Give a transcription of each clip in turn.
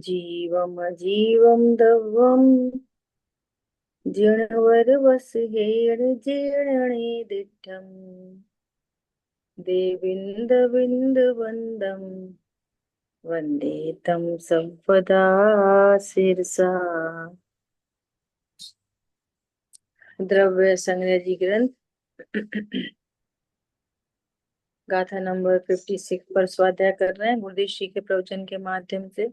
जीवमजीवं दवम् जिणवरवसुहेण जीर्णने दिट्ठम् देविन्दविन्दवन्दम् वन्दे तं सर्वदा शिरसा। द्रव्य संग्रह ग्रंथ गाथा नंबर 56 पर स्वाध्याय कर रहे हैं गुरुदेव श्री के प्रवचन के माध्यम से।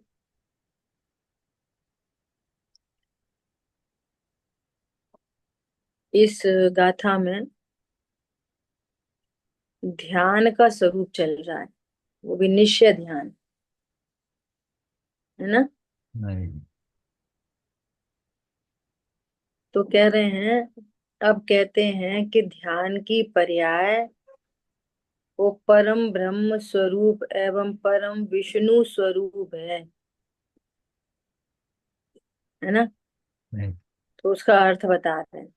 इस गाथा में ध्यान का स्वरूप चल रहा है, वो भी निश्चय ध्यान, है ना। नहीं। तो कह रहे हैं, अब कहते हैं कि ध्यान की पर्याय वो परम ब्रह्म स्वरूप एवं परम विष्णु स्वरूप है ना। नहीं। तो उसका अर्थ बताते हैं।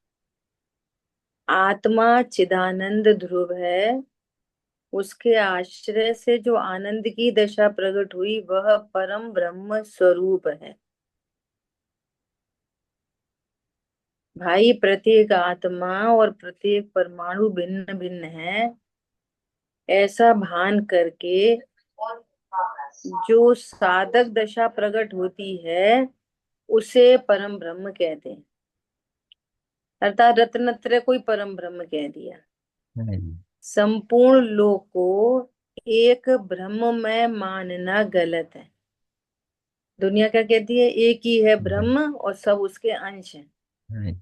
आत्मा चिदानंद ध्रुव है, उसके आश्रय से जो आनंद की दशा प्रकट हुई वह परम ब्रह्म स्वरूप है। भाई प्रत्येक आत्मा और प्रत्येक परमाणु भिन्न भिन्न है, ऐसा भान करके जो साधक दशा प्रकट होती है उसे परम ब्रह्म कहते हैं। अर्थात रत्नत्रय कोई परम ब्रह्म कह दिया। नहीं। संपूर्ण लोक को एक ब्रह्म में मानना गलत है। दुनिया क्या कहती है, एक ही है ब्रह्म और सब उसके अंश हैं। नहीं।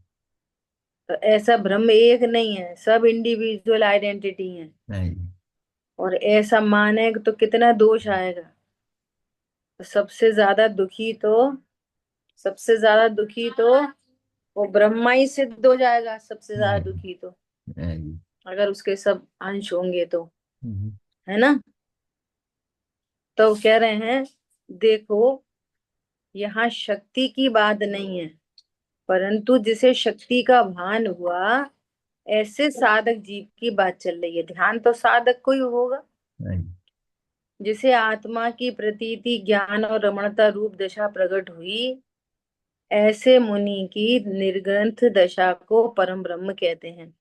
तो ऐसा ब्रह्म एक नहीं है, सब इंडिविजुअल आइडेंटिटी है। नहीं। और ऐसा माने तो कितना दोष आएगा। तो सबसे ज्यादा दुखी तो वो ब्रह्मा ही सिद्ध हो जाएगा, सबसे ज्यादा नहीं। दुखी तो, नहीं। अगर उसके सब अंश होंगे तो, हम्म। है ना। तो कह रहे हैं, देखो यहाँ शक्ति की बात नहीं है, परंतु जिसे शक्ति का भान हुआ ऐसे साधक जीव की बात चल रही है। ध्यान तो साधक को ही होगा नहीं। जिसे आत्मा की प्रतीति ज्ञान और रमणता रूप दशा प्रकट हुई। ऐसे मुनि की निर्ग्रंथ दशा को परम ब्रह्म कहते हैं।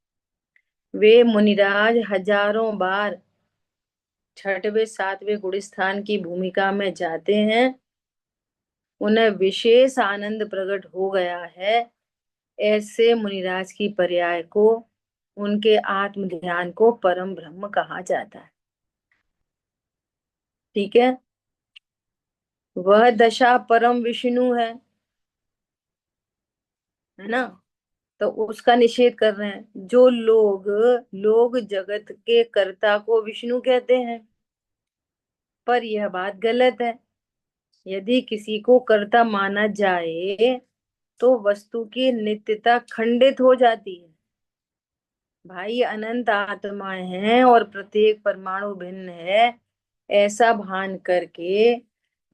वे मुनिराज हजारों बार छठवें सातवें गुण स्थान की भूमिका में जाते हैं, उन्हें विशेष आनंद प्रकट हो गया है। ऐसे मुनिराज की पर्याय को, उनके आत्म ध्यान को परम ब्रह्म कहा जाता है। ठीक है। वह दशा परम विष्णु है ना। तो उसका निषेध कर रहे हैं। जो लोग लोग जगत के कर्ता को विष्णु कहते हैं, पर यह बात गलत है। यदि किसी को कर्ता माना जाए तो वस्तु की नित्यता खंडित हो जाती है। भाई अनंत आत्माएं हैं और प्रत्येक परमाणु भिन्न है, ऐसा भान करके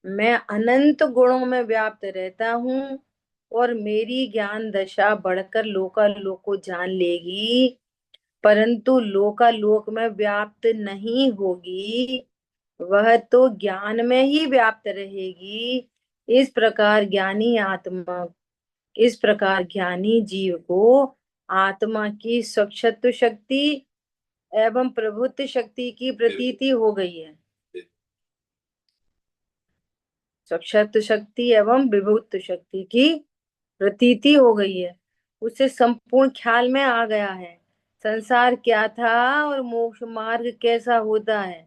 मैं अनंत गुणों में व्याप्त रहता हूँ और मेरी ज्ञान दशा बढ़कर लोकालोक को जान लेगी, परंतु लोकालोक में व्याप्त नहीं होगी, वह तो ज्ञान में ही व्याप्त रहेगी। इस प्रकार ज्ञानी आत्मा इस प्रकार ज्ञानी जीव को आत्मा की सक्षत्व शक्ति एवं प्रभुत्व शक्ति की प्रतीति हो गई है। सक्षत्व शक्ति एवं विभुत्व शक्ति की प्रतीति हो गई है। उसे संपूर्ण ख्याल में आ गया है। संसार क्या था और मोक्ष मार्ग कैसा होता है,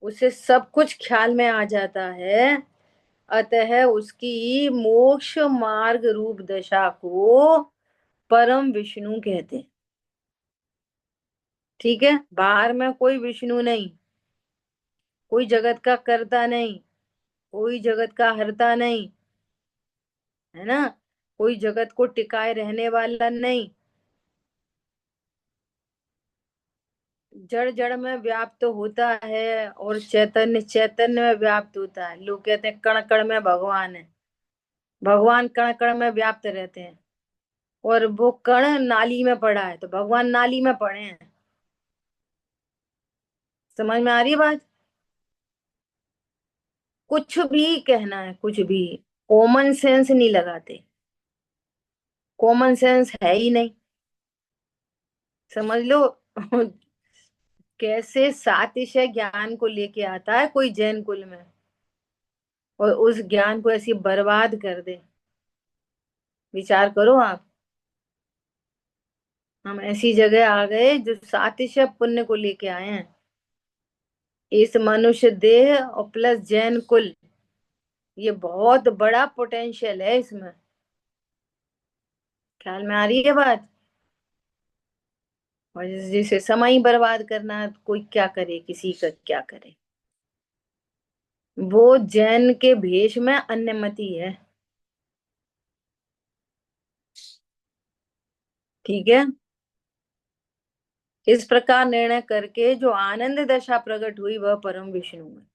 उसे सब कुछ ख्याल में आ जाता है। अतः उसकी मोक्ष मार्ग रूप दशा को परम विष्णु कहते हैं। ठीक है। बाहर में कोई विष्णु नहीं, कोई जगत का कर्ता नहीं, कोई जगत का हरता नहीं, है ना। कोई जगत को टिकाए रहने वाला नहीं। जड़ जड़ में व्याप्त होता है और चैतन्य चैतन्य में व्याप्त होता है। लोग कहते हैं कण कण में भगवान है। भगवान कण कण में व्याप्त रहते हैं, और वो कण नाली में पड़ा है तो भगवान नाली में पड़े हैं। समझ में आ रही है बात। कुछ भी कहना है, कुछ भी। कॉमन सेंस नहीं लगाते, कॉमन सेंस है ही नहीं, समझ लो। कैसे सातिशय ज्ञान को लेके आता है कोई जैन कुल में, और उस ज्ञान को ऐसी बर्बाद कर दे। विचार करो आप। हम ऐसी जगह आ गए जो सातिशय पुण्य को लेके आए हैं। इस मनुष्य देह और प्लस जैन कुल, ये बहुत बड़ा पोटेंशियल है इसमें। ख्याल में आ रही है बात। और जिसे समय ही बर्बाद करना है, तो कोई क्या करे, किसी का क्या करे। वो जैन के भेष में अन्यमति है। ठीक है। इस प्रकार निर्णय करके जो आनंद दशा प्रकट हुई वह परम विष्णु है,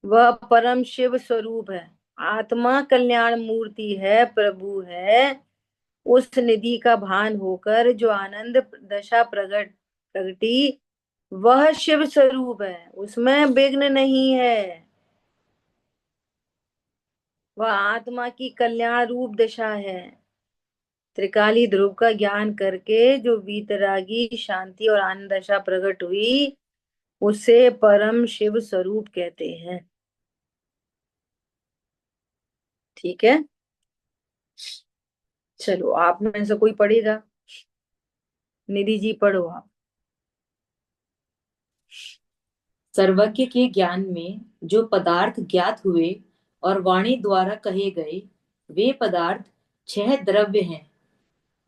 वह परम शिव स्वरूप है, आत्मा कल्याण मूर्ति है, प्रभु है। उस निधि का भान होकर जो आनंद दशा प्रगटी, वह शिव स्वरूप है, उसमें विघ्न नहीं है। वह आत्मा की कल्याण रूप दशा है। त्रिकाली ध्रुव का ज्ञान करके जो वीतरागी शांति और आनंद दशा प्रकट हुई, उसे परम शिव स्वरूप कहते हैं। ठीक है। चलो, आप में से कोई पढ़ेगा? निधि जी पढ़ो आप। सर्वज्ञ के ज्ञान में जो पदार्थ ज्ञात हुए और वाणी द्वारा कहे गए, वे पदार्थ 6 द्रव्य हैं।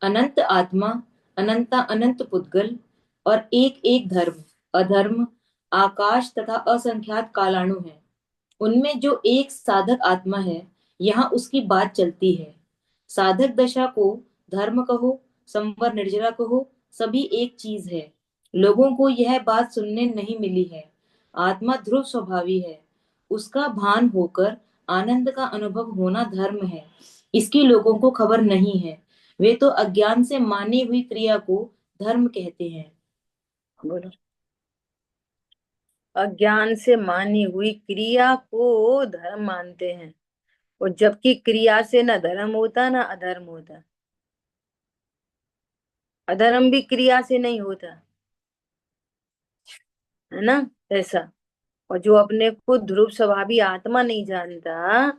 अनंत आत्मा, अनंता अनंत पुद्गल और एक एक धर्म, अधर्म, आकाश तथा असंख्यात कालाणु हैं। उनमें जो एक साधक आत्मा है, यहाँ उसकी बात चलती है। साधक दशा को धर्म कहो, संवर निर्जरा कहो, सभी एक चीज है। लोगों को यह बात सुनने नहीं मिली है। आत्मा ध्रुव स्वभावी है, उसका भान होकर आनंद का अनुभव होना धर्म है। इसकी लोगों को खबर नहीं है। वे तो अज्ञान से मानी हुई क्रिया को धर्म कहते हैं। बोलो। अज्ञान से मानी हुई क्रिया को धर्म मानते हैं, और जबकि क्रिया से न धर्म होता ना अधर्म होता। अधर्म भी क्रिया से नहीं होता, है ना? ऐसा। और जो अपने को ध्रुव स्वभावी आत्मा नहीं जानता,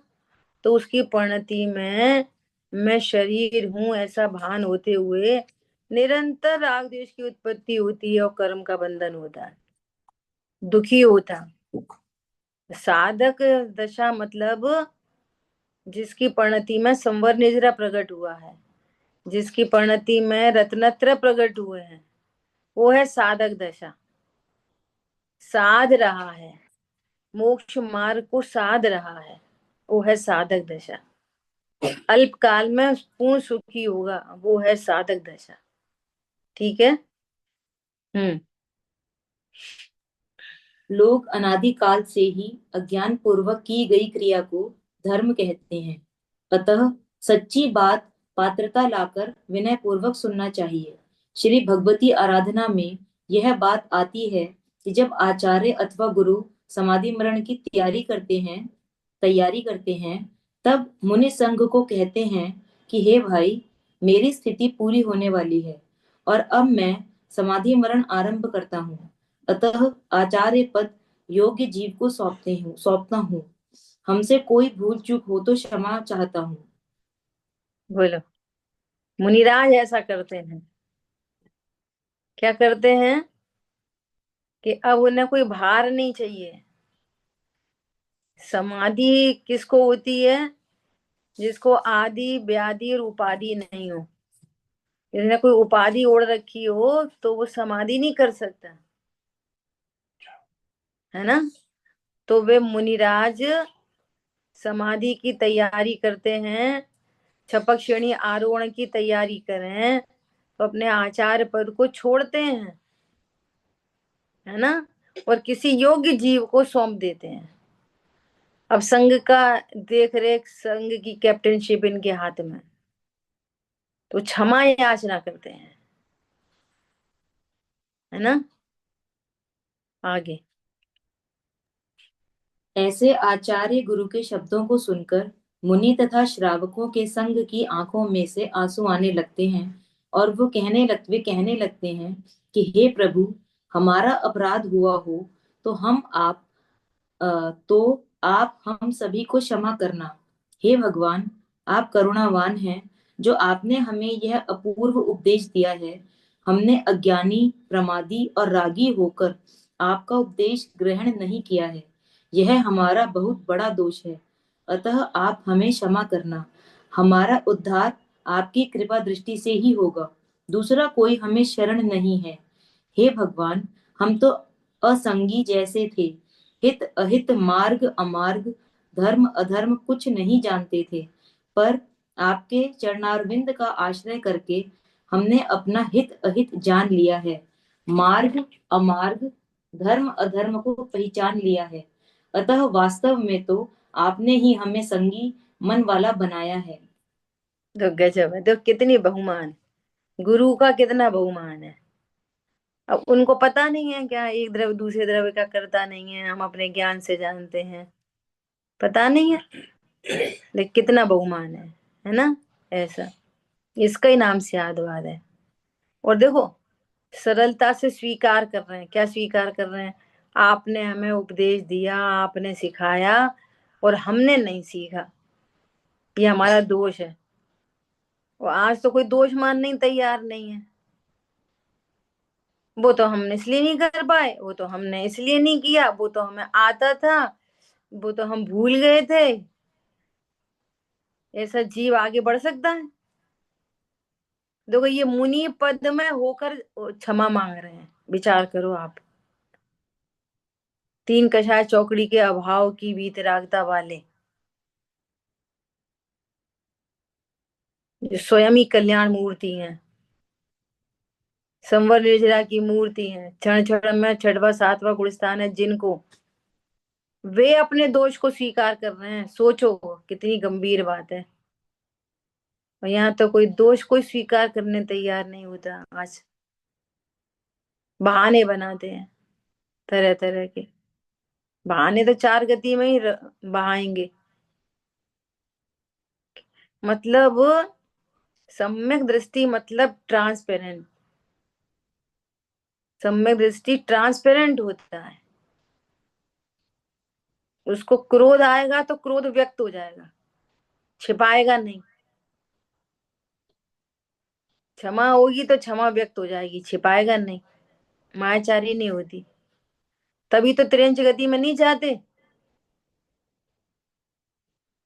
तो उसकी परिणति में मैं शरीर हूं ऐसा भान होते हुए निरंतर राग द्वेष की उत्पत्ति होती है और कर्म का बंधन होता है, दुखी होता। साधक दशा मतलब जिसकी परिणति में संवर निजरा प्रकट हुआ है, जिसकी परिणति में रत्नत्र प्रकट हुए हैं, वो है साधक दशा। साध रहा है, मोक्ष मार्ग को साध रहा है, वो है साधक दशा। अल्प काल में पूर्ण सुखी होगा, वो है साधक दशा। ठीक है। हम्म। लोग अनादिकाल से ही अज्ञान पूर्वक की गई क्रिया को धर्म कहते हैं। अतः सच्ची बात पात्रता लाकर विनय पूर्वक सुनना चाहिए। श्री भगवती आराधना में यह बात आती है कि जब आचार्य अथवा गुरु समाधि मरण की तैयारी करते हैं, तब मुनि संघ को कहते हैं कि हे भाई, मेरी स्थिति पूरी होने वाली है और अब मैं समाधि मरण आरंभ करता हूँ। अतः आचार्य पद योग्य जीव को सौंपता हूँ। हमसे कोई भूल चूक हो तो क्षमा चाहता हूँ। बोलो। मुनिराज ऐसा करते हैं। क्या करते हैं? कि अब उन्हें कोई भार नहीं चाहिए। समाधि किसको होती है? जिसको आदि व्याधि और उपाधि नहीं हो। जिसने कोई उपाधि ओढ़ रखी हो तो वो समाधि नहीं कर सकता, है ना? तो वे मुनिराज समाधि की तैयारी करते हैं, छपक श्रेणी आरोहण की तैयारी करें, तो अपने आचार्य पद को छोड़ते हैं, है ना? और किसी योग्य जीव को सौंप देते हैं। अब संघ का देख रेख, संघ की कैप्टनशिप इनके हाथ में, तो क्षमा याचना करते हैं, है ना? आगे। ऐसे आचार्य गुरु के शब्दों को सुनकर मुनि तथा श्रावकों के संग की आंखों में से आंसू आने लगते हैं और वे कहने लगते हैं कि हे प्रभु, हमारा अपराध हुआ हो तो आप हम सभी को क्षमा करना। हे भगवान, आप करुणावान हैं, जो आपने हमें यह अपूर्व उपदेश दिया है। हमने अज्ञानी, प्रमादी और रागी होकर आपका उपदेश ग्रहण नहीं किया है। यह हमारा बहुत बड़ा दोष है, अतः आप हमें क्षमा करना। हमारा उद्धार आपकी कृपा दृष्टि से ही होगा, दूसरा कोई हमें शरण नहीं है। हे भगवान, हम तो असंगी जैसे थे, हित अहित, मार्ग अमार्ग, धर्म अधर्म कुछ नहीं जानते थे, पर आपके चरणारविंद का आश्रय करके हमने अपना हित अहित जान लिया है, मार्ग अमार्ग, धर्म अधर्म को पहचान लिया है। अतः वास्तव में तो आपने ही हमें संगी मन वाला बनाया है। तो गजब है, तो कितनी बहुमान, गुरु का कितना बहुमान है। अब उनको पता नहीं है क्या एक द्रव्य दूसरे द्रव्य का करता नहीं है, हम अपने ज्ञान से जानते हैं, पता नहीं है, लेकिन कितना बहुमान है ना। ऐसा, इसका ही नाम सियादवाद है। और देखो, सरलता से स्वीकार कर रहे हैं, क्या स्वीकार कर रहे हैं? आपने हमें उपदेश दिया, आपने सिखाया, और हमने नहीं सीखा, ये हमारा दोष है। और आज तो कोई दोष मानने ही तैयार नहीं है। वो तो हमने इसलिए नहीं कर पाए, वो तो हमने इसलिए नहीं किया, वो तो हमें आता था, वो तो हम भूल गए थे। ऐसा जीव आगे बढ़ सकता है? देखो, ये मुनि पद में होकर क्षमा मांग रहे हैं, विचार करो आप। तीन कषाय चौकड़ी के अभाव की वीतरागता वाले, जो स्वयं ही कल्याण मूर्ति हैं, संवर निर्जरा की मूर्ति हैं, क्षण क्षण में छठवा सातवां गुणस्थान है जिनको, वे अपने दोष को स्वीकार कर रहे हैं। सोचो कितनी गंभीर बात है। और यहाँ तो कोई दोष कोई स्वीकार करने तैयार नहीं होता। आज बहाने बनाते हैं तरह तरह के बहाने, तो चार गति में ही बहाएंगे। मतलब सम्यक दृष्टि मतलब ट्रांसपेरेंट, सम्यक दृष्टि ट्रांसपेरेंट होता है। उसको क्रोध आएगा तो क्रोध व्यक्त हो जाएगा, छिपाएगा नहीं। क्षमा होगी तो क्षमा व्यक्त हो जाएगी, छिपाएगा नहीं, मायाचारी नहीं होती। तभी तो त्रियंच गति में नहीं जाते।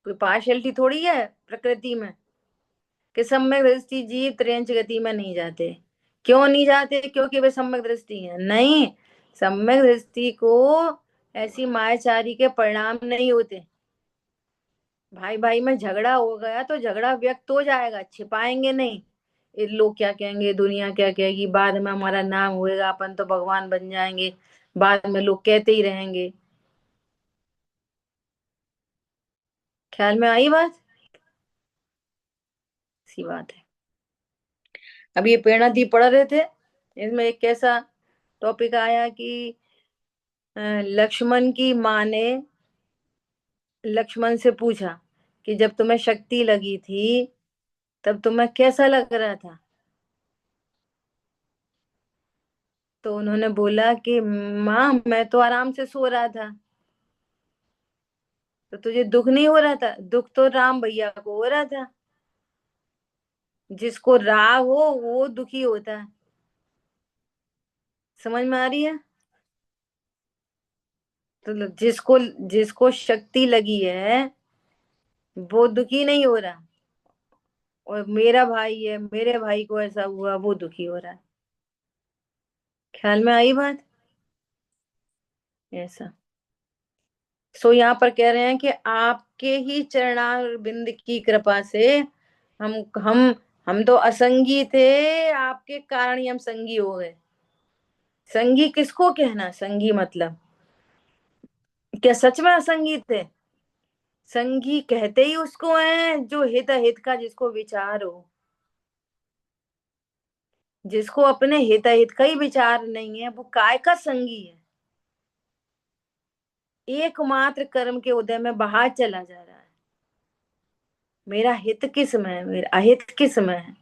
कोई पार्शियलिटी थोड़ी है प्रकृति में कि सम्यक दृष्टि जीव त्रियंच गति में नहीं जाते। क्यों नहीं जाते? क्योंकि वे सम्यक दृष्टि है? नहीं, सम्यक दृष्टि को ऐसी मायाचारी के परिणाम नहीं होते। भाई भाई में झगड़ा हो गया तो झगड़ा व्यक्त हो जाएगा, छिपाएंगे नहीं। ये लोग क्या कहेंगे, दुनिया क्या कहेगी, बाद में हमारा नाम होएगा, अपन तो भगवान बन जाएंगे, बाद में लोग कहते ही रहेंगे। ख्याल में आई बात? सी बात है। अब ये प्रेरणा दी पढ़ रहे थे, इसमें एक कैसा टॉपिक आया कि लक्ष्मण की माँ ने लक्ष्मण से पूछा कि जब तुम्हें शक्ति लगी थी तब तुम्हें कैसा लग रहा था? तो उन्होंने बोला कि माँ, मैं तो आराम से सो रहा था। तो तुझे दुख नहीं हो रहा था? दुख तो राम भैया को हो रहा था। जिसको राग हो वो दुखी होता है। समझ में आ रही है? तो जिसको जिसको शक्ति लगी है वो दुखी नहीं हो रहा, और मेरा भाई है, मेरे भाई को ऐसा हुआ, वो दुखी हो रहा है। ख्याल में आई बात? ऐसा। सो यहाँ पर कह रहे हैं कि आपके ही चरणार बिंद की कृपा से हम हम हम तो असंगी थे, आपके कारण ही हम संगी हो गए। संगी किसको कहना? संगी मतलब क्या सच में असंगी थे? संगी कहते ही उसको है जो हित हित का जिसको विचार हो। जिसको अपने हित हित का ही विचार नहीं है वो काय का संगी है? एकमात्र कर्म के उदय में बाहर चला जा रहा है। मेरा हित किस में है, मेरा अहित किस में है,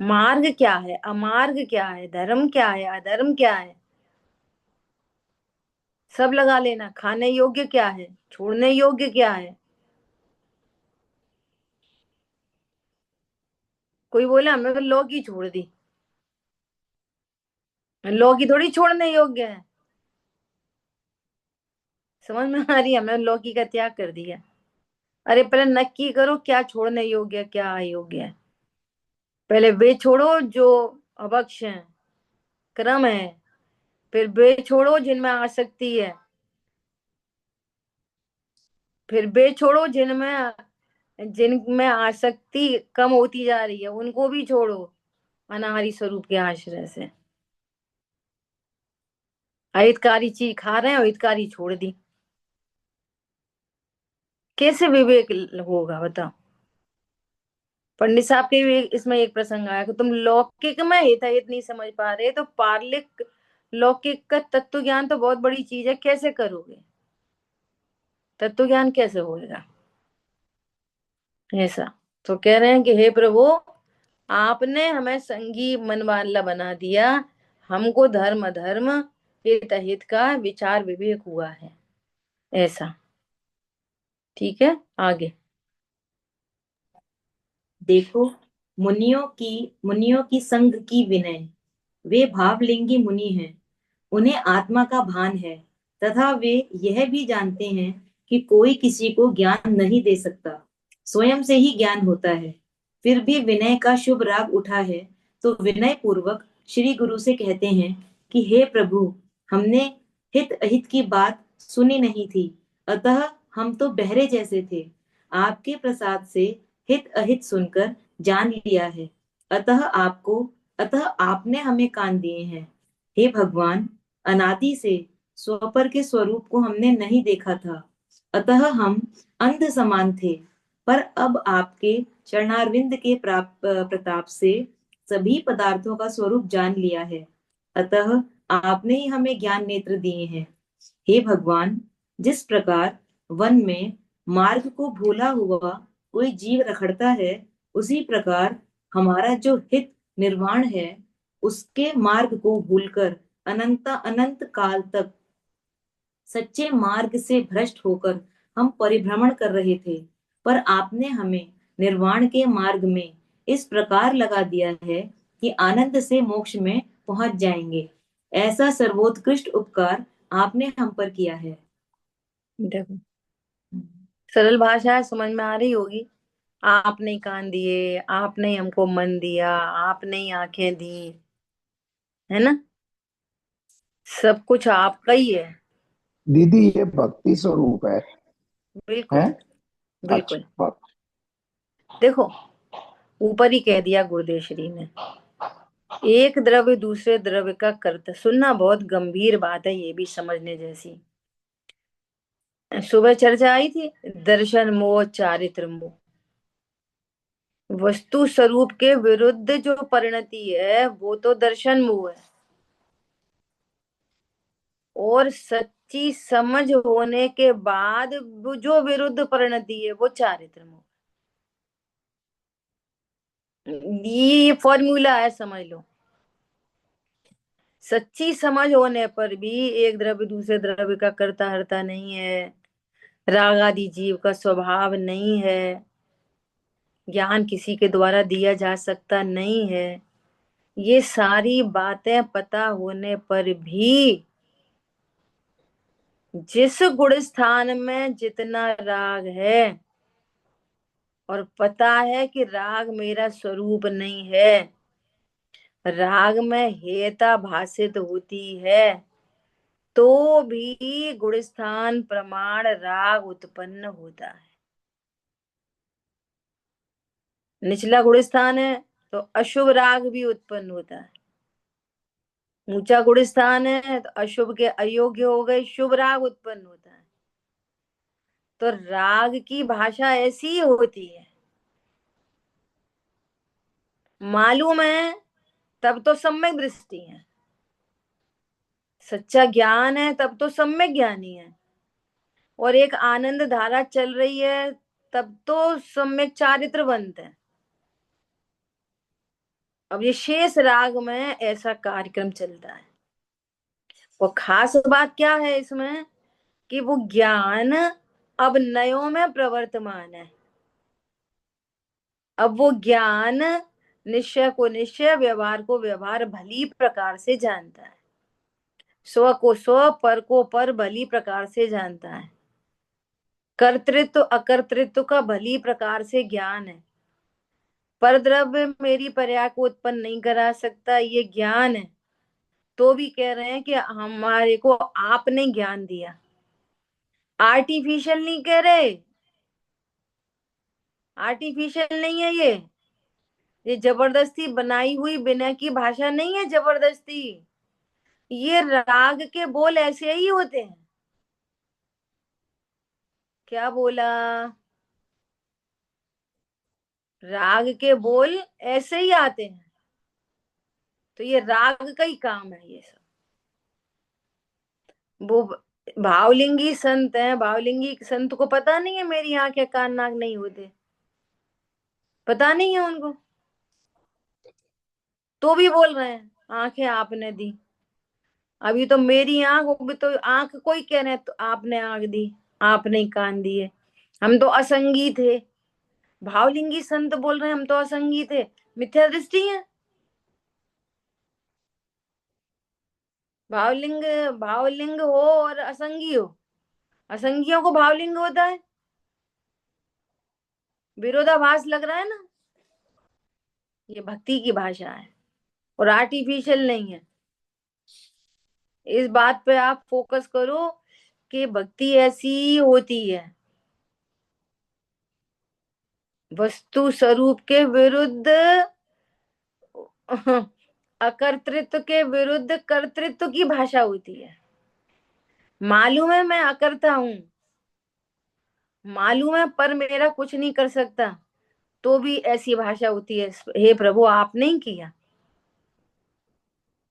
मार्ग क्या है, अमार्ग क्या है, धर्म क्या है, अधर्म क्या है, सब लगा लेना। खाने योग्य क्या है, छोड़ने योग्य क्या है। कोई बोला मैं तो लौकी छोड़ दी, लौकी थोड़ी छोड़ने योग्य है। समझ में आ रही है, हमने लौकी का त्याग कर दिया। अरे पहले नक्की करो क्या छोड़ने योग्य है, क्या अयोग्य है। पहले वे छोड़ो जो अभक्ष है, क्रम है। फिर वे छोड़ो जिनमें आसक्ति है। फिर वे छोड़ो जिनमें जिनमें आसक्ति कम होती जा रही है, उनको भी छोड़ो अनाहरी स्वरूप के आश्रय से। अहितकारी चीज खा रहे हैं और हितकारी छोड़ दी, कैसे विवेक होगा बताओ। पंडित साहब के भी इसमें एक प्रसंग आया कि तुम लौकिक में हित हित नहीं समझ पा रहे तो पारलिक लौकिक का तत्व ज्ञान तो बहुत बड़ी चीज है, कैसे करोगे, तत्व ज्ञान कैसे होएगा। ऐसा तो कह रहे हैं कि हे प्रभु, आपने हमें संगी मनवाला बना दिया, हमको धर्म अधर्म हित अहित का विचार विवेक हुआ है। ऐसा ठीक है, आगे। देखो, मुनियों की संग की विनय। वे भावलिंगी मुनि हैं, उन्हें आत्मा का भान है, तथा वे यह भी जानते हैं कि कोई किसी को ज्ञान नहीं दे सकता, स्वयं से ही ज्ञान होता है। फिर भी विनय का शुभ राग उठा है, तो विनय पूर्वक श्री गुरु से कहते हैं कि हे प्रभु, हमने हित अहित की बात सुनी नहीं थी, अतः हम तो बहरे जैसे थे। आपके प्रसाद से हित अहित सुनकर जान लिया है, अतः अतः आपने हमें कान दिए हैं। हे भगवान, अनादि से स्वपर के स्वरूप को हमने नहीं देखा था, अतः हम अंध समान थे। पर अब आपके चरणारविंद के प्रताप से सभी पदार्थों का स्वरूप जान लिया है, अतः आपने ही हमें ज्ञान नेत्र दिए हैं। हे भगवान, जिस प्रकार वन में मार्ग को भूला हुआ कोई जीव रखड़ता है, उसी प्रकार हमारा जो हित निर्वाण है, उसके मार्ग को भूलकर अनंत अनंत काल तक सच्चे मार्ग से भ्रष्ट होकर हम परिभ्रमण कर रहे थे। पर आपने हमें निर्वाण के मार्ग में इस प्रकार लगा दिया है कि आनंद से मोक्ष में पहुंच जाएंगे। ऐसा सर्वोत्कृष्ट उपकार आपने हम पर किया है। देखो, सरल भाषा है, समझ में आ रही होगी। आपने ही कान दिए, आपने ही हमको मन दिया, आपने ही आंखें दी, है ना, सब कुछ आपका ही है। दीदी ये भक्ति स्वरूप है। बिल्कुल बिल्कुल। अच्छा। देखो, ऊपर ही कह दिया गुरुदेव श्री ने, एक द्रव्य दूसरे द्रव्य का कर्ता। सुनना, बहुत गंभीर बात है, ये भी समझने जैसी। सुबह चर्चा आई थी, दर्शन मोह चारित्र मोह। वस्तु स्वरूप के विरुद्ध जो परिणति है वो तो दर्शन मोह है, और सच्ची समझ होने के बाद वो जो विरुद्ध परिणति है वो चारित्र मोह। ये फॉर्मूला है, समझ लो। सच्ची समझ होने पर भी एक द्रव्य दूसरे द्रव्य का कर्ता हर्ता नहीं है, राग आदि जीव का स्वभाव नहीं है, ज्ञान किसी के द्वारा दिया जा सकता नहीं है। ये सारी बातें पता होने पर भी जिस गुण स्थान में जितना राग है, और पता है कि राग मेरा स्वरूप नहीं है, राग में हेयता भाषित होती है, तो भी गुण स्थान प्रमाण राग उत्पन्न होता है। निचला गुण स्थान है तो अशुभ राग भी उत्पन्न होता है, ऊंचा गुण स्थान है तो अशुभ के अयोग्य हो गए, शुभ राग उत्पन्न होता है। तो राग की भाषा ऐसी ही होती है। मालूम है तब तो सम्यक दृष्टि है, सच्चा ज्ञान है तब तो सम्यक ज्ञानी है। और एक आनंद धारा चल रही है, तब तो सम्यक चारित्र बनते हैं। अब ये शेष राग में ऐसा कार्यक्रम चलता है। और खास बात क्या है इसमें कि वो ज्ञान अब नयों में प्रवर्तमान है। अब वो ज्ञान निश्चय को निश्चय, व्यवहार को व्यवहार भली प्रकार से जानता है, स्व को स्व, पर को पर भली प्रकार से जानता है, कर्तृत्व अकर्तृत्व का भली प्रकार से ज्ञान है। पर द्रव्य मेरी पर्याय को उत्पन्न नहीं करा सकता, ये ज्ञान है। तो भी कह रहे हैं कि हमारे को आपने ज्ञान दिया, आर्टिफिशियल नहीं कह रहे, आर्टिफिशियल नहीं है ये जबरदस्ती बनाई हुई विनय की भाषा नहीं है, जबरदस्ती। ये राग के बोल ऐसे ही होते हैं। क्या बोला? राग के बोल ऐसे ही आते हैं। तो ये राग का ही काम है ये सब। वो भावलिंगी संत है, भावलिंगी संत को पता नहीं है मेरी आंख या कान नाक नहीं होते, पता नहीं है उनको, तो भी बोल रहे हैं आंखें आपने दी। अभी तो मेरी आंख, अभी तो आंख कोई कह रहे तो आपने आंख दी, आपने ही कान दिए, हम तो असंगी थे। भावलिंगी संत बोल रहे हैं हम तो असंगी थे, मिथ्या दृष्टि है। भावलिंग, भावलिंग हो और असंगी हो, असंगियों को भावलिंग होता है, विरोधाभास लग रहा है ना। ये भक्ति की भाषा है और आर्टिफिशियल नहीं है। इस बात पे आप फोकस करो कि भक्ति ऐसी होती है, वस्तु स्वरूप के विरुद्ध, अकर्तृत्व के विरुद्ध कर्तृत्व की भाषा होती है। मालूम है मैं अकर्ता हूं, मालूम है पर मेरा कुछ नहीं कर सकता, तो भी ऐसी भाषा होती है। हे प्रभु आपने ही किया,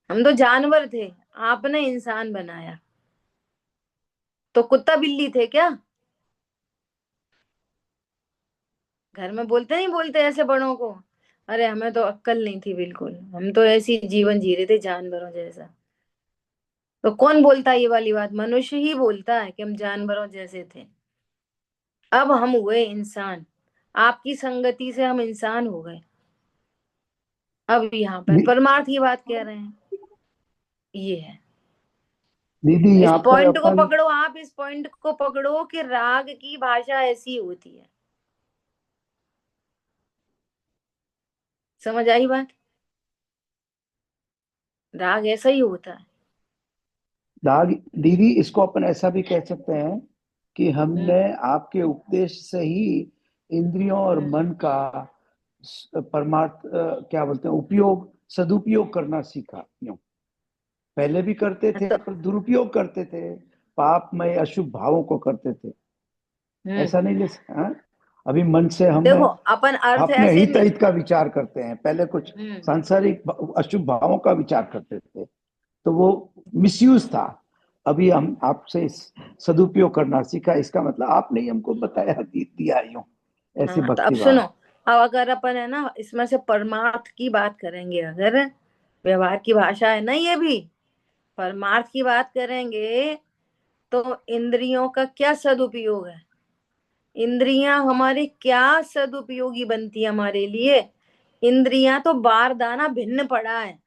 हम तो जानवर थे, आपने इंसान बनाया। तो कुत्ता बिल्ली थे क्या? घर में बोलते नहीं बोलते ऐसे बड़ों को, अरे हमें तो अक्ल नहीं थी बिल्कुल, हम तो ऐसी जीवन जी रहे थे जानवरों जैसा। तो कौन बोलता है ये वाली बात? मनुष्य ही बोलता है कि हम जानवरों जैसे थे। अब हम हुए इंसान, आपकी संगति से हम इंसान हो गए। अब यहाँ पर दी, परमार्थ की बात कह रहे हैं, ये है। दीदी इस यहाँ पर पॉइंट को अपन पकड़ो, आप इस पॉइंट को पकड़ो कि राग की भाषा ऐसी होती है। समझ आई बात? राग ऐसा ही होता है। दाग दीदी इसको अपन ऐसा भी कह सकते हैं कि हम्म हमने आपके उपदेश से ही इंद्रियों और हम्म मन का परमार्थ क्या बोलते हैं उपयोग सदुपयोग करना सीखा। यूं पहले भी करते थे तो पर दुरुपयोग करते थे, पापमय अशुभ भावों को करते थे। हम्म ऐसा नहीं ले हाँ? अभी मन से हमने देखो अपन अर्थ अपने ऐसे हित नहीं। हित का विचार करते हैं, पहले कुछ हम्म सांसारिक अशुभ भावों का विचार करते थे, तो वो मिसयूज था। अभी हम आपसे सदुपयोग करना सीखा, इसका मतलब आपने ही हमको बताया दिया यूं ऐसे हाँ तो अब भक्ति सुनो, भाव। अब अगर अपन है ना इसमें से परमार्थ की बात करेंगे, अगर व्यवहार की भाषा है ना ये भी, परमार्थ की बात करेंगे तो इंद्रियों का क्या सदुपयोग है, इंद्रियां हमारे क्या सदुपयोगी बनती है हमारे लिए। इंद्रियां तो बार दाना भिन्न पड़ा है।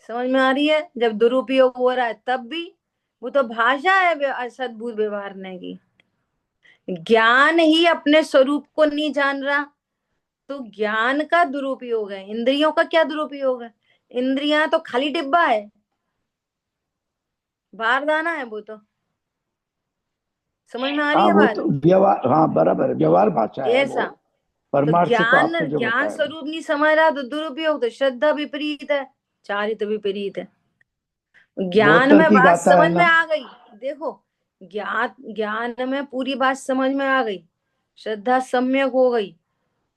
समझ में आ रही है? जब दुरुपयोग हो रहा है तब भी, वो तो भाषा है सद्बुद्ध व्यवहारने की। ज्ञान ही अपने स्वरूप को नहीं जान रहा, तो ज्ञान का दुरुपयोग है। इंद्रियों का क्या दुरुपयोग है? इंद्रियां तो खाली डिब्बा है, बारदाना है वो तो। समझ में आ रही हाँ है वो बात? तो व्यवहार, हाँ बराबर है, व्यवहार भाषा है वो। ऐसा तो परमार्थ से तो ज्ञान, आपने जो ज्ञान बताया। स्वरूप नहीं समझ रहा तो दुरुपयोग, तो श्रद्धा विपरीत है, चारित्र विपरीत है। ज्ञान बहुत में की बात गाथा है समझ में ना। आ गई। देखो, ज्ञान ज्ञान में पूरी बात समझ में आ गई, श्रद्धा सम्यक हो गई,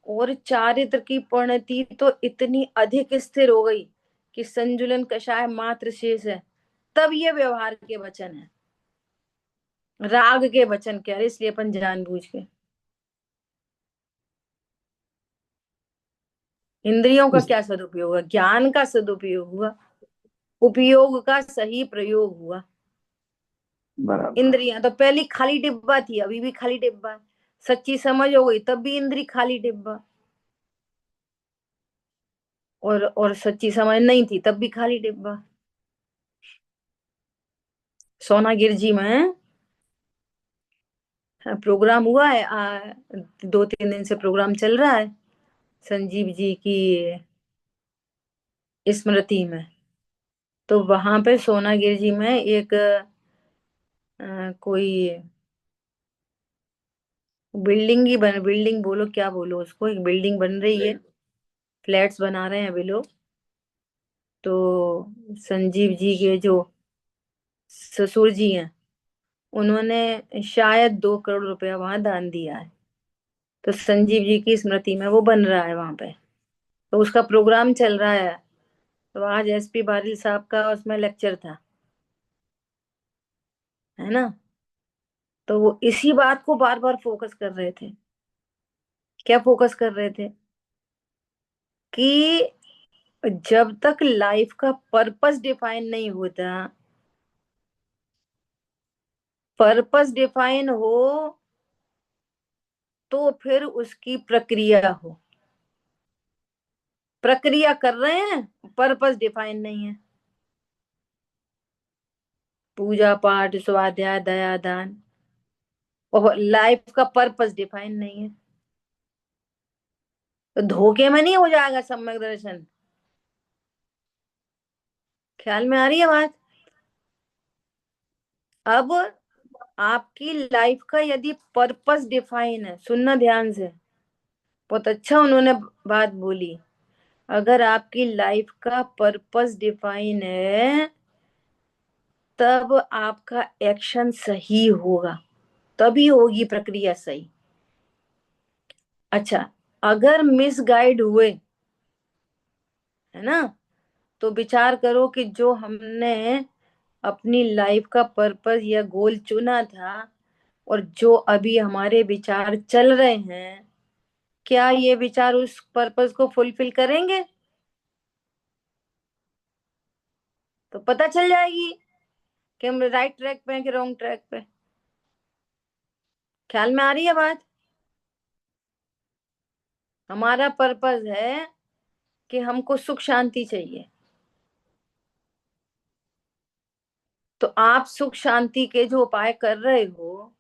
और चारित्र की परिणति तो इतनी अधिक स्थिर हो गई कि संजुलन कषाय मात्र शेष है। तब ये व्यवहार के वचन है। राग के वचन कह रहे, इसलिए अपन जानबूझ के। इंद्रियों का इस क्या सदुपयोग हुआ? ज्ञान का सदुपयोग हुआ, उपयोग का सही प्रयोग हुआ। बराबर। इंद्रियां तो पहले खाली डिब्बा थी, अभी भी खाली डिब्बा है। सच्ची समझ हो गई तब भी इंद्री खाली डिब्बा, और सच्ची समझ नहीं थी तब भी खाली डिब्बा। सोनागिर जी में प्रोग्राम हुआ है, 2-3 दिन से प्रोग्राम चल रहा है संजीव जी की स्मृति में। तो वहां पे सोनागिर जी में एक कोई बिल्डिंग बोलो क्या बोलो उसको, एक बिल्डिंग बन रही है, फ्लैट्स बना रहे हैं अभी लोग। तो संजीव जी के जो ससुर जी हैं, उन्होंने शायद 2 करोड़ रुपया वहां दान दिया है। तो संजीव जी की स्मृति में वो बन रहा है वहां पे, तो उसका प्रोग्राम चल रहा है। तो आज एसपी बारिल साहब का उसमें लेक्चर था, है ना। तो वो इसी बात को बार बार फोकस कर रहे थे। क्या फोकस कर रहे थे? कि जब तक लाइफ का पर्पस डिफाइन नहीं होता, पर्पस डिफाइन हो तो फिर उसकी प्रक्रिया हो। प्रक्रिया कर रहे हैं, पर्पस डिफाइन नहीं है। पूजा पाठ स्वाध्याय दया दान, और लाइफ का पर्पस डिफाइन नहीं है, तो धोखे में नहीं हो जाएगा सम्यक दर्शन। ख्याल में आ रही है बात? अब आपकी लाइफ का यदि पर्पस डिफाइन है, सुनना ध्यान से, बहुत अच्छा उन्होंने बात बोली। अगर आपकी लाइफ का पर्पस डिफाइन है तब आपका एक्शन सही होगा, तभी होगी प्रक्रिया सही। अच्छा, अगर मिसगाइड हुए, है ना, तो विचार करो कि जो हमने अपनी लाइफ का पर्पस या गोल चुना था, और जो अभी हमारे विचार चल रहे हैं, क्या ये विचार उस पर्पस को फुलफिल करेंगे? तो पता चल जाएगी कि हम राइट ट्रैक पे हैं कि रॉन्ग ट्रैक पे। ख्याल में आ रही है बात? हमारा पर्पस है कि हमको सुख शांति चाहिए, तो आप सुख शांति के जो उपाय कर रहे हो,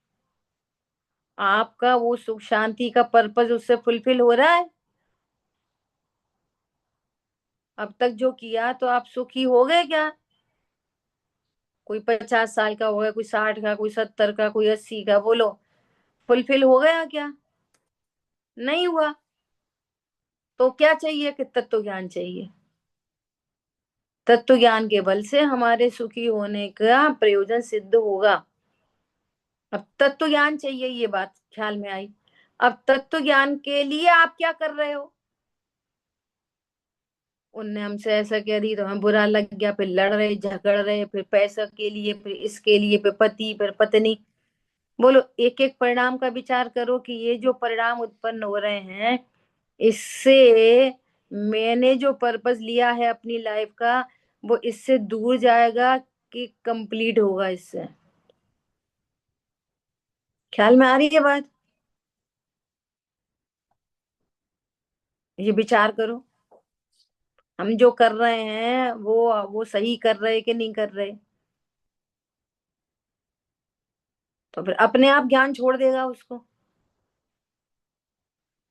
आपका वो सुख शांति का पर्पस उससे फुलफिल हो रहा है? अब तक जो किया तो आप सुखी हो गए क्या? कोई 50 साल का हो गया, कोई 60 का, कोई 70 का, कोई 80 का, बोलो फुलफिल हो गया क्या? नहीं हुआ। तो क्या चाहिए? कि तत्व ज्ञान चाहिए। तत्व ज्ञान के बल से हमारे सुखी होने का प्रयोजन सिद्ध होगा। अब तत्व ज्ञान चाहिए, ये बात ख्याल में आई। अब तत्व ज्ञान के लिए आप क्या कर रहे हो? उनने हमसे ऐसा कह दी तो हमें बुरा लग गया, फिर लड़ रहे झगड़ रहे, फिर पैसा के लिए, फिर इसके लिए, फिर पति फिर पत्नी। बोलो एक एक परिणाम का विचार करो कि ये जो परिणाम उत्पन्न हो रहे हैं, इससे मैंने जो पर्पस लिया है अपनी लाइफ का, वो इससे दूर जाएगा कि कंप्लीट होगा इससे? ख्याल में आ रही है बात? ये विचार करो, हम जो कर रहे हैं वो सही कर रहे कि नहीं कर रहे? तो फिर अपने आप ज्ञान छोड़ देगा उसको।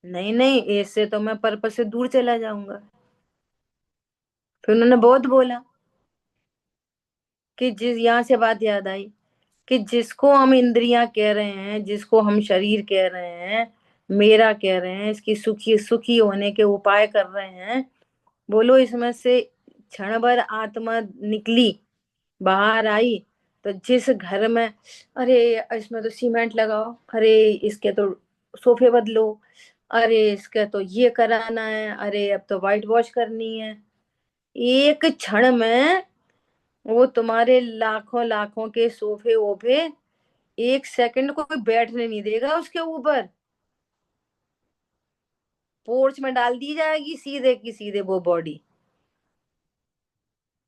नहीं नहीं, इससे तो मैं पर्पस से दूर चला जाऊंगा। फिर उन्होंने बहुत बोला कि जिस, यहाँ से बात याद आई कि जिसको हम इंद्रियां कह रहे हैं, जिसको हम शरीर कह रहे हैं, मेरा कह रहे हैं, इसकी सुखी सुखी होने के उपाय कर रहे हैं, बोलो इसमें से क्षण भर आत्मा निकली, बाहर आई, तो जिस घर में अरे इसमें तो सीमेंट लगाओ, अरे इसके तो सोफे बदलो, अरे इसके तो ये कराना है, अरे अब तो व्हाइट वॉश करनी है, एक क्षण में वो तुम्हारे लाखों लाखों के सोफे वोफे एक सेकंड को कोई बैठने नहीं देगा उसके ऊपर, पोर्च में डाल दी जाएगी सीधे की सीधे वो बॉडी।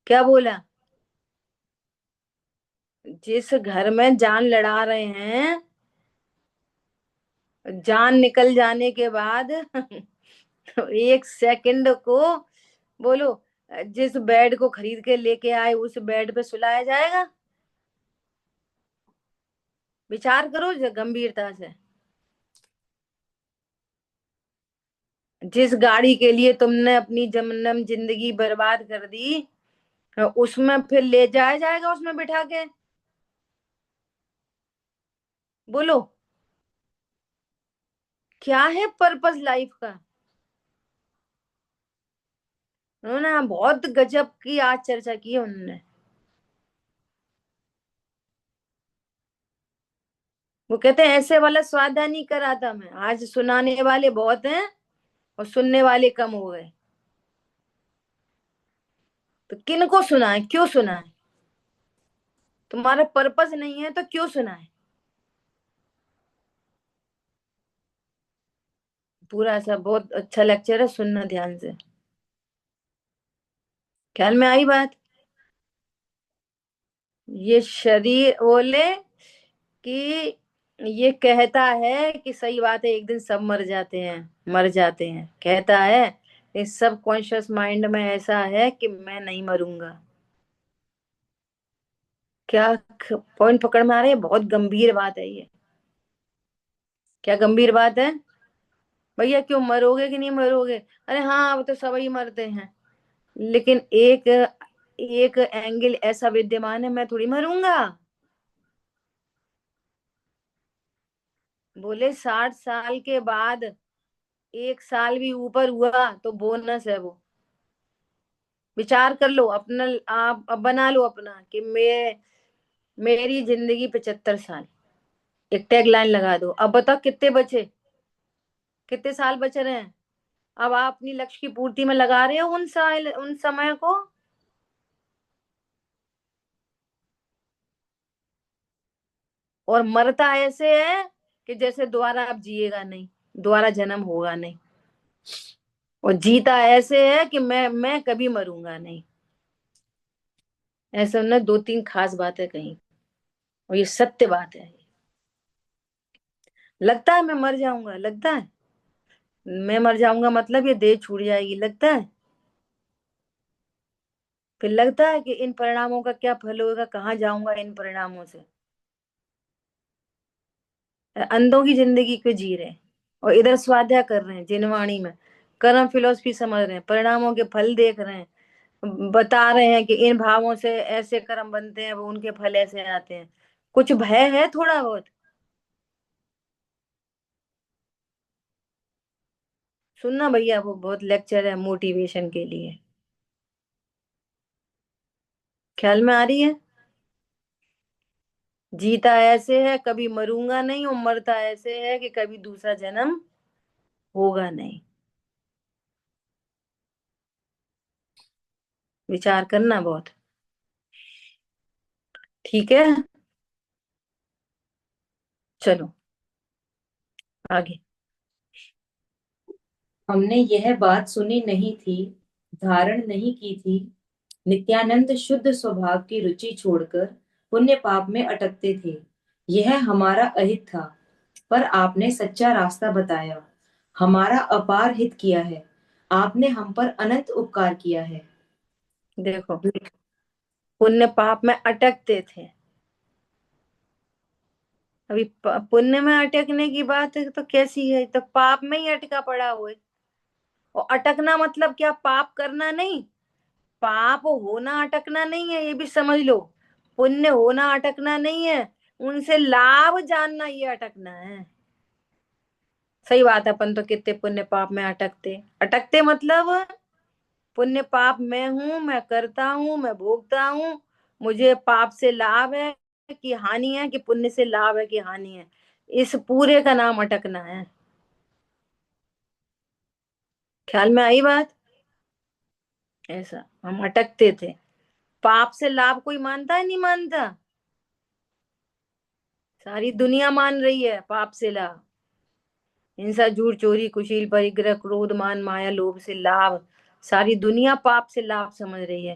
क्या बोला? जिस घर में जान लड़ा रहे हैं, जान निकल जाने के बाद एक सेकंड को, बोलो, जिस बेड को खरीद के लेके आए उस बेड पे सुलाया जाएगा? विचार करो गंभीरता से। जिस गाड़ी के लिए तुमने अपनी जन्म जिंदगी बर्बाद कर दी, उसमें फिर ले जाया जाएगा उसमें बिठा के? बोलो, क्या है पर्पस लाइफ का? उन्होंने बहुत गजब की आज चर्चा की है उन्होंने। वो कहते हैं ऐसे वाला स्वादा नहीं करा था मैं। आज सुनाने वाले बहुत हैं और सुनने वाले कम हो गए। तो किनको सुनाए, क्यों सुनाए? तुम्हारा पर्पस नहीं है तो क्यों सुनाए? पूरा सा बहुत अच्छा लेक्चर है, सुनना ध्यान से। ख्याल में आई बात? ये शरीर बोले कि ये कहता है कि सही बात है, एक दिन सब मर जाते हैं, मर जाते हैं, कहता है। इस सब कॉन्शियस माइंड में ऐसा है कि मैं नहीं मरूंगा। क्या पॉइंट पकड़ में आ रहे हैं? बहुत गंभीर बात है ये। क्या गंभीर बात है? भैया क्यों, मरोगे कि नहीं मरोगे? अरे हाँ, अब तो सभी मरते हैं, लेकिन एक एक एंगल ऐसा विद्यमान है, मैं थोड़ी मरूंगा। बोले 60 साल के बाद एक साल भी ऊपर हुआ तो बोनस है वो। विचार कर लो अपना, आप अब बना लो अपना कि मेरी जिंदगी 75 साल। एक टैग लाइन लगा दो। अब बताओ कितने बचे, कितने साल बच रहे हैं? अब आप अपनी लक्ष्य की पूर्ति में लगा रहे हो उन साल, उन समय को। और मरता ऐसे है कि जैसे दोबारा अब जिएगा नहीं, दोबारा जन्म होगा नहीं। और जीता ऐसे है कि मैं कभी मरूंगा नहीं। ऐसे उन्होंने दो तीन खास बातें कही, और ये सत्य बात है। लगता है मैं मर जाऊंगा, लगता है मैं मर जाऊंगा, मतलब ये देह छूट जाएगी, लगता है। फिर लगता है कि इन परिणामों का क्या फल होगा, कहाँ जाऊंगा इन परिणामों से। अंधों की जिंदगी क्यों जी रहे हैं और इधर स्वाध्याय कर रहे हैं जिनवाणी में, कर्म फिलोसफी समझ रहे हैं, परिणामों के फल देख रहे हैं, बता रहे हैं कि इन भावों से ऐसे कर्म बनते हैं, वो उनके फल ऐसे आते हैं। कुछ भय है थोड़ा बहुत? सुनना भैया, वो बहुत लेक्चर है मोटिवेशन के लिए। ख्याल में आ रही है? जीता ऐसे है कभी मरूंगा नहीं, और मरता ऐसे है कि कभी दूसरा जन्म होगा नहीं। विचार करना बहुत। ठीक है, चलो आगे। हमने यह बात सुनी नहीं थी, धारण नहीं की थी। नित्यानंद शुद्ध स्वभाव की रुचि छोड़कर पुण्य पाप में अटकते थे। यह हमारा अहित था, पर आपने सच्चा रास्ता बताया, हमारा अपार हित किया है। आपने हम पर अनंत उपकार किया है। देखो, पुण्य पाप में अटकते थे। अभी पुण्य में अटकने की बात है तो कैसी है? तो पाप में ही अटका पड़ा हुआ है। और अटकना मतलब क्या? पाप करना नहीं, पाप होना अटकना नहीं है, ये भी समझ लो। पुण्य होना अटकना नहीं है, उनसे लाभ जानना ये अटकना है। सही बात है, अपन तो कितने पुण्य पाप में अटकते अटकते, मतलब पुण्य पाप मैं हूं, मैं करता हूं, मैं भोगता हूं। मुझे पाप से लाभ है कि हानि है, कि पुण्य से लाभ है कि हानि है, इस पूरे का नाम अटकना है। ख्याल में आई बात? ऐसा हम अटकते थे। पाप से लाभ कोई मानता है, नहीं मानता? सारी दुनिया मान रही है पाप से लाभ। हिंसा, झूठ, चोरी, कुशील, परिग्रह, क्रोध, मान, माया, लोभ से लाभ, सारी दुनिया पाप से लाभ समझ रही है।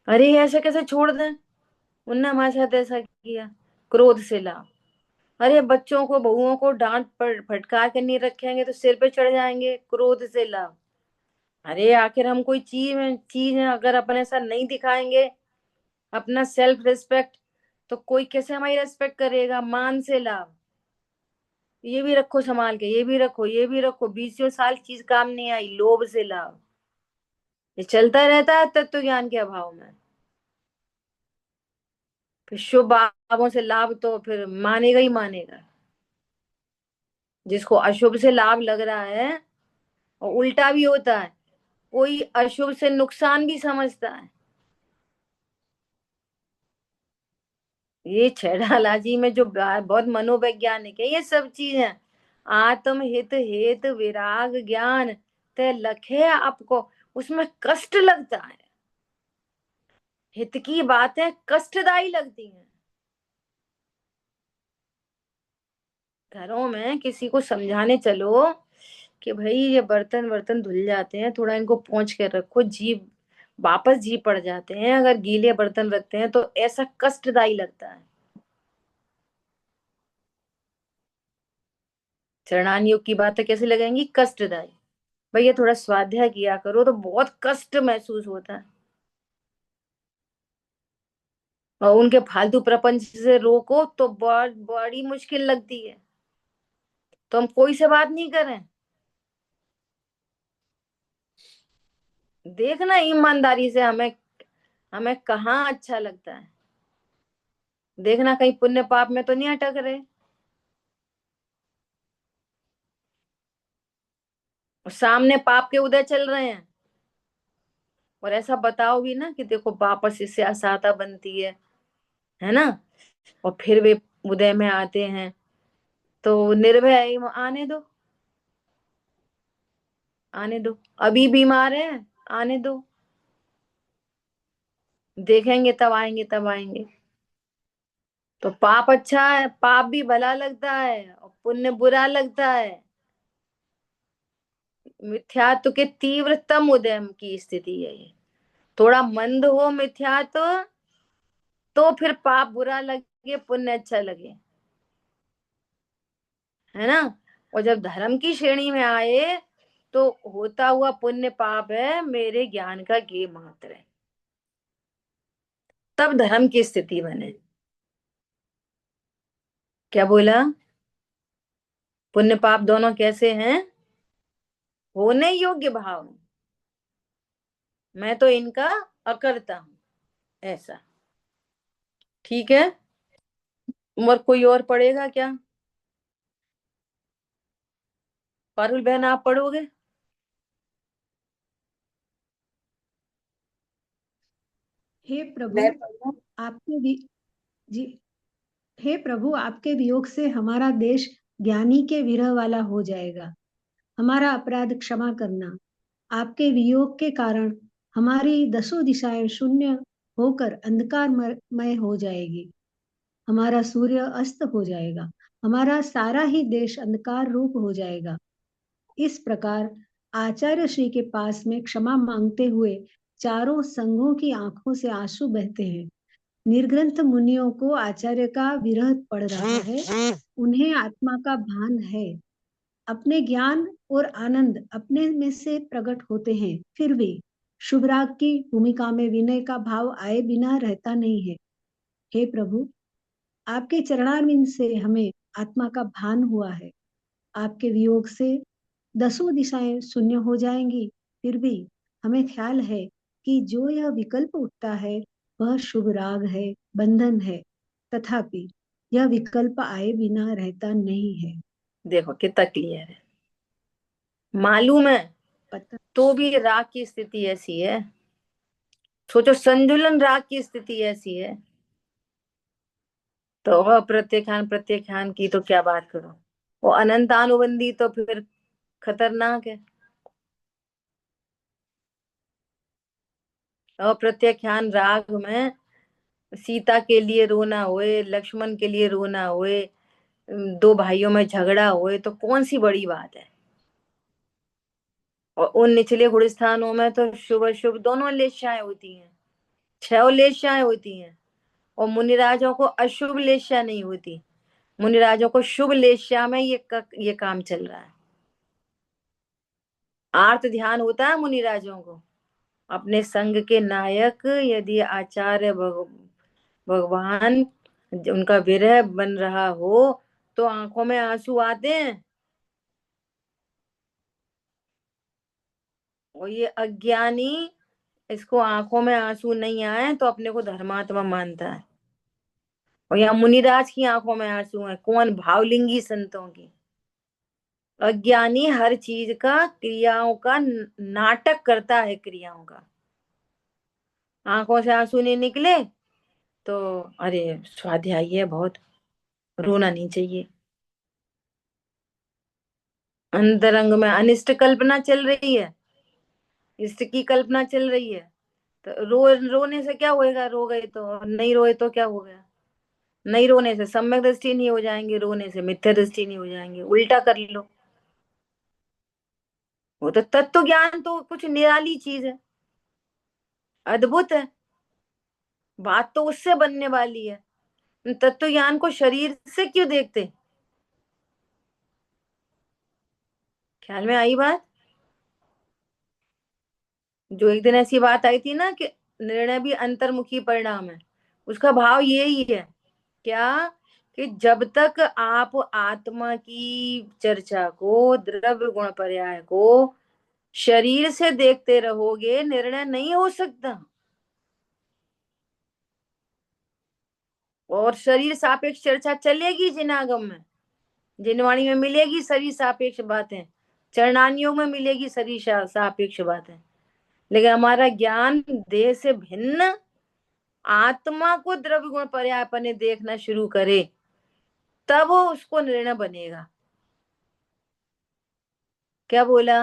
अरे ऐसे कैसे छोड़ दें, उनने हमारे साथ ऐसा किया। क्रोध से लाभ, अरे बच्चों को, बहुओं को डांट फटकार कर नहीं रखेंगे तो सिर पे चढ़ जाएंगे। क्रोध से लाभ, अरे आखिर हम कोई चीज है अगर अपन ऐसा नहीं दिखाएंगे अपना सेल्फ रिस्पेक्ट, तो कोई कैसे हमारी रेस्पेक्ट करेगा। मान से लाभ, ये भी रखो संभाल के, ये भी रखो, ये भी रखो, 20 साल चीज काम नहीं आई। लोभ से लाभ, ये चलता रहता है तत्व ज्ञान के अभाव में। फिर शुभ भावों से लाभ तो फिर मानेगा ही मानेगा। जिसको अशुभ से लाभ लग रहा है, और उल्टा भी होता है, कोई अशुभ से नुकसान भी समझता है। ये छैडालाजी में जो बहुत मनोवैज्ञानिक है, ये सब चीजें आत्म हित हेत विराग ज्ञान ते लखे आपको, उसमें कष्ट लगता है। हित की बातें कष्टदायी लगती हैं। घरों में किसी को समझाने चलो कि भाई ये बर्तन वर्तन धुल जाते हैं, थोड़ा इनको पोंछ के रखो, वापस जी पड़ जाते हैं अगर गीले बर्तन रखते हैं, तो ऐसा कष्टदायी लगता है। चरणान योग की बातें कैसे लगेंगी, कष्टदायी। भैया थोड़ा स्वाध्याय किया करो तो बहुत कष्ट महसूस होता है, और उनके फालतू प्रपंच से रोको तो बड़ी मुश्किल लगती है। तो हम कोई से बात नहीं करें, देखना ईमानदारी से हमें हमें कहाँ अच्छा लगता है। देखना कहीं पुण्य पाप में तो नहीं अटक रहे। सामने पाप के उदय चल रहे हैं, और ऐसा बताओ भी ना कि देखो वापस इससे असहायता बनती है ना, और फिर वे उदय में आते हैं, तो निर्भय आने दो, आने दो। अभी बीमार है, आने दो, देखेंगे तब आएंगे, तब आएंगे। तो पाप अच्छा है, पाप भी भला लगता है और पुण्य बुरा लगता है। मिथ्यात्व के तीव्रतम उदय की स्थिति है ये। थोड़ा मंद हो मिथ्यात्व तो फिर पाप बुरा लगे, पुण्य अच्छा लगे, है ना। और जब धर्म की श्रेणी में आए तो होता हुआ पुण्य पाप है मेरे ज्ञान का गे मात्र है, तब धर्म की स्थिति बने। क्या बोला, पुण्य पाप दोनों कैसे हैं, होने योग्य भाव है। मैं तो इनका अकर्ता हूं, ऐसा। ठीक है, और कोई और पढ़ेगा क्या। पारुल बहन आप पढ़ोगे। हे प्रभु मैं पढ़ूं? आपके भी जी हे प्रभु आपके वियोग से हमारा देश ज्ञानी के विरह वाला हो जाएगा। हमारा अपराध क्षमा करना। आपके वियोग के कारण हमारी 10 दिशाएं शून्य होकर अंधकारमय हो जाएगी। हमारा सूर्य अस्त हो जाएगा। हमारा सारा ही देश अंधकार रूप हो जाएगा। इस प्रकार आचार्य श्री के पास में क्षमा मांगते हुए चारों संघों की आंखों से आंसू बहते हैं। निर्ग्रंथ मुनियों को आचार्य का विरह पड़ रहा है। उन्हें आत्मा का भान है। अपने ज्ञान और आनंद अपने में से प्रकट होते हैं, फिर भी शुभराग की भूमिका में विनय का भाव आए बिना रहता नहीं है। हे प्रभु आपके चरणारविंद से हमें आत्मा का भान हुआ है। आपके वियोग से 10 दिशाएं शून्य हो जाएंगी, फिर भी हमें ख्याल है कि जो यह विकल्प उठता है वह शुभ राग है, बंधन है। तथापि यह विकल्प आए बिना रहता नहीं है। देखो कितना क्लियर है, मालूम है पता तो भी राग की स्थिति ऐसी है। सोचो संतुलन राग की स्थिति ऐसी है, तो प्रत्याख्यान की तो क्या बात करो। वो अनंतानुबंधी तो फिर खतरनाक है। अप्रत्याख्यान राग में सीता के लिए रोना हुए, लक्ष्मण के लिए रोना हुए, दो भाइयों में झगड़ा हुए तो कौन सी बड़ी बात है। और उन निचले गुणस्थानों में तो शुभ अशुभ दोनों लेशाएं होती हैं, 6 लेशाएं होती हैं। और मुनिराजों को अशुभ लेशा नहीं होती, मुनिराजों को शुभ लेशा में ये काम चल रहा है। आर्त ध्यान होता है मुनिराजों को, अपने संग के नायक यदि आचार्य भगवान उनका विरह बन रहा हो तो आंखों में आंसू आते हैं। और ये अज्ञानी, इसको आंखों में आंसू नहीं आए तो अपने को धर्मात्मा मानता है। और यहाँ मुनिराज की आंखों में आंसू है, कौन? भावलिंगी संतों की। अज्ञानी हर चीज का, क्रियाओं का नाटक करता है, क्रियाओं का। आंखों से आंसू नहीं निकले तो अरे स्वाध्याय है बहुत, रोना नहीं चाहिए। अंतरंग में अनिष्ट कल्पना चल रही है, इष्ट की कल्पना चल रही है, तो रोने से क्या होएगा? रो गए तो, नहीं रोए तो क्या हो गया? नहीं रोने से सम्यक दृष्टि नहीं हो जाएंगे, रोने से मिथ्या दृष्टि नहीं हो जाएंगे। उल्टा कर लो। वो तो तत्व ज्ञान तो कुछ निराली चीज है, अद्भुत है। बात तो उससे बनने वाली है। तत्व ज्ञान को शरीर से क्यों देखते? ख्याल में आई बात? जो एक दिन ऐसी बात आई थी ना कि निर्णय भी अंतर्मुखी परिणाम है, उसका भाव यही है क्या, कि जब तक आप आत्मा की चर्चा को, द्रव्य गुण पर्याय को शरीर से देखते रहोगे, निर्णय नहीं हो सकता। और शरीर सापेक्ष चर्चा चलेगी जिनागम में, जिनवाणी में मिलेगी शरीर सापेक्ष बातें, चरणानियों में मिलेगी शरीर सापेक्ष बातें। लेकिन हमारा ज्ञान देह से भिन्न आत्मा को द्रव्य गुण पर्याय अपने देखना शुरू करे, तब वो उसको निर्णय बनेगा। क्या बोला?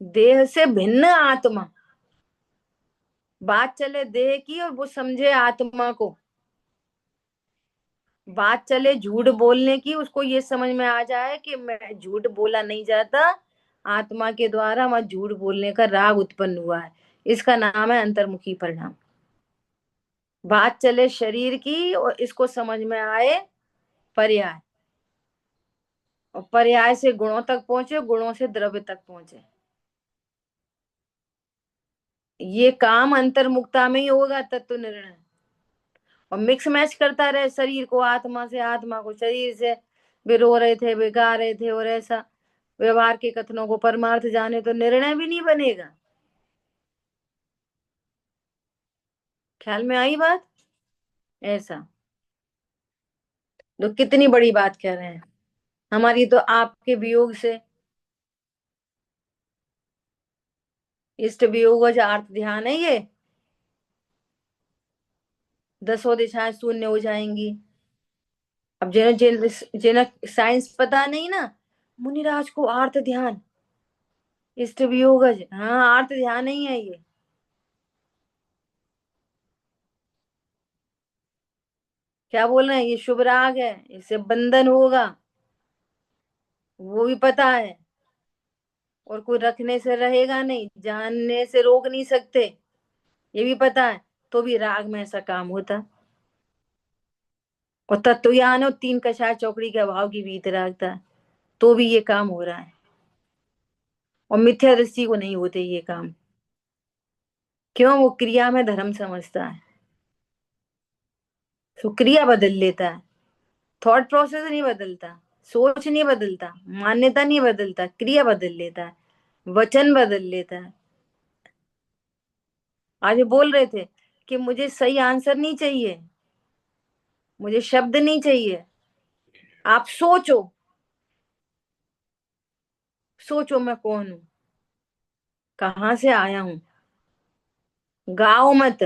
देह से भिन्न आत्मा, बात चले देह की और वो समझे आत्मा को। बात चले झूठ बोलने की, उसको ये समझ में आ जाए कि मैं झूठ बोला नहीं जाता, आत्मा के द्वारा वहां झूठ बोलने का राग उत्पन्न हुआ है, इसका नाम है अंतर्मुखी परिणाम। बात चले शरीर की और इसको समझ में आए पर्याय, और पर्याय से गुणों तक पहुंचे, गुणों से द्रव्य तक पहुंचे। ये काम अंतर्मुक्ता में ही होगा, तत्व निर्णय। और मिक्स मैच करता रहे शरीर को आत्मा से, आत्मा को शरीर से, वे रो रहे थे, वे गा रहे थे, और ऐसा व्यवहार के कथनों को परमार्थ जाने तो निर्णय भी नहीं बनेगा। ख्याल में आई बात? ऐसा तो कितनी बड़ी बात कह रहे हैं। हमारी तो आपके वियोग से इष्ट वियोग अर्थ ध्यान है, ये 10 दिशाएं शून्य हो जाएंगी। अब जिन्हें जिन्हें साइंस पता नहीं ना, मुनिराज को आर्त ध्यान, इष्ट वियोगज, हाँ आर्त ध्यान नहीं है ये। क्या बोल रहे हैं? ये शुभ राग है, इससे बंधन होगा, वो भी पता है। और कोई रखने से रहेगा नहीं, जानने से रोक नहीं सकते, ये भी पता है। तो भी राग में ऐसा काम होता। और तत्व ज्ञान और 3 कषाय चौकड़ी के अभाव की वीतरागता है, तो भी ये काम हो रहा है। और मिथ्या दृष्टि को नहीं होते ये काम। क्यों? वो क्रिया में धर्म समझता है, तो क्रिया बदल लेता है। थॉट प्रोसेस नहीं बदलता, सोच नहीं बदलता, मान्यता नहीं बदलता, क्रिया बदल लेता है, वचन बदल लेता है। आज वो बोल रहे थे कि मुझे सही आंसर नहीं चाहिए, मुझे शब्द नहीं चाहिए, आप सोचो, सोचो मैं कौन हूं, कहां से आया हूं, गाओ मत,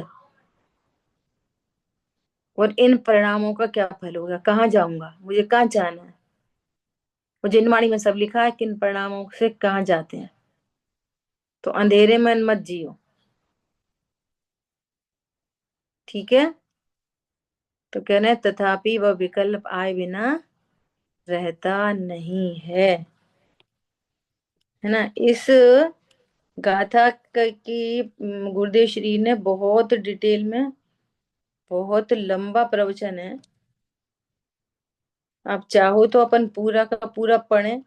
और इन परिणामों का क्या फल होगा, कहाँ जाऊंगा, मुझे कहाँ जाना है। और जिनवाणी में सब लिखा है किन परिणामों से कहाँ जाते हैं। तो अंधेरे में मत जियो, ठीक है। तो कहना है तथापि वह विकल्प आए बिना रहता नहीं है ना। इस गाथा की गुरुदेव श्री ने बहुत डिटेल में, बहुत लंबा प्रवचन है। आप चाहो तो अपन पूरा का पूरा पढ़ें,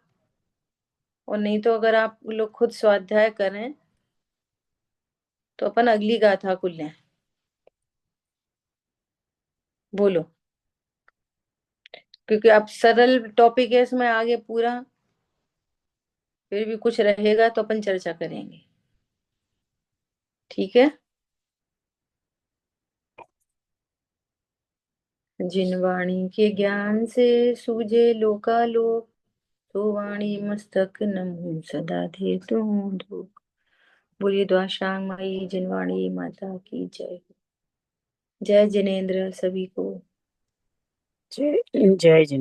और नहीं तो अगर आप लोग खुद स्वाध्याय करें तो अपन अगली गाथा को लें। बोलो, क्योंकि आप सरल टॉपिक है इसमें, आगे पूरा फिर भी कुछ रहेगा तो अपन चर्चा करेंगे। ठीक है। जिन वाणी के ज्ञान से सूझे लोकालोक, तो वाणी मस्तक नमो सदा धीर तुम धूप। बोलिए द्वाशांग माई जिनवाणी माता की जय। जय जिनेन्द्र सभी को। जय जय जिनेन्द्र।